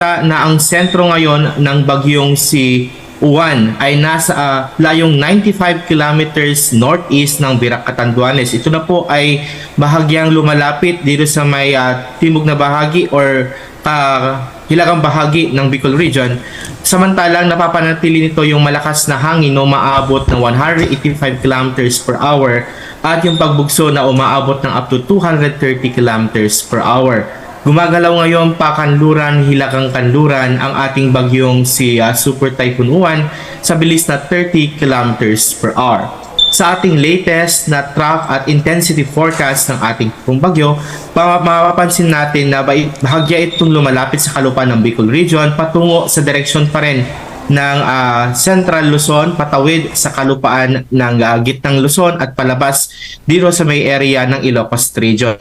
na ang sentro ngayon ng bagyong si Uwan ay nasa layong 95 kilometers northeast ng Virac, Catanduanes. Ito na po ay bahagyang lumalapit dito sa may timog na bahagi or hilagang bahagi ng Bicol Region. Samantalang napapanatili nito yung malakas na hangin na umaabot ng 185 kilometers per hour at yung pagbugso na umaabot ng up to 230 kilometers per hour. Gumagalaw ngayon pa kanluran, hilagang kanluran ang ating bagyong si Super Typhoon Uwan sa bilis na 30 kilometers per hour. Sa ating latest na track at intensity forecast ng ating pong bagyo, mapapansin natin na bahagya itong lumalapit sa kalupaan ng Bicol Region patungo sa direksyon pa rin ng Central Luzon, patawid sa kalupaan ng gitnang Luzon at palabas dito sa may area ng Ilocos Region.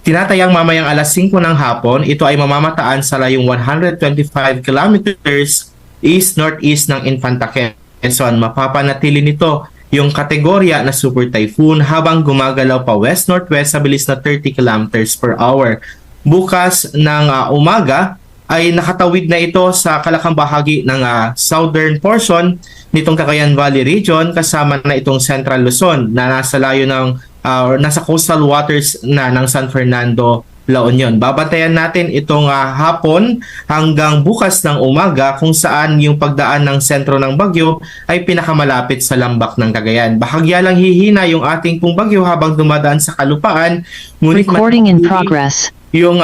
Tinatayang mamayang alas 5 ng hapon, ito ay mamamataan sa layong 125 kilometers east-northeast ng Infanta Quezon. Mapapanatili nito yung kategorya na super typhoon habang gumagalaw pa west-northwest sa bilis na 30 kilometers per hour. Bukas ng umaga ay nakatawid na ito sa kalakang bahagi ng southern portion nitong Cagayan Valley Region kasama na itong Central Luzon na nasa layo ng nasa coastal waters na ng San Fernando, La Union. Babantayan natin itong hapon hanggang bukas ng umaga kung saan yung pagdaan ng sentro ng bagyo ay pinakamalapit sa lambak ng Cagayan. Bahagya lang hihina yung ating pong bagyo habang dumadaan sa kalupaan. Ngunit Recording in progress. Yung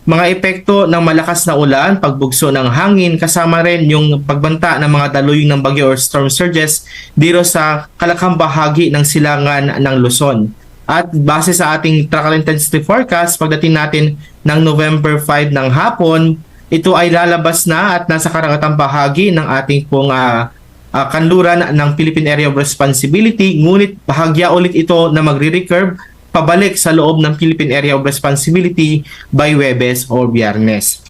mga epekto ng malakas na ulan, pagbugso ng hangin, kasama rin yung pagbanta ng mga daluyong ng bagyo or storm surges dito sa kalakang bahagi ng silangan ng Luzon. At base sa ating track intensity forecast, pagdating natin ng November 5 ng hapon, ito ay lalabas na at nasa karagatang bahagi ng ating pong kanluran ng Philippine Area of Responsibility, ngunit bahagya ulit ito na magre-recurve pabalik sa loob ng Philippine Area of Responsibility by Huwebes o Biyernes.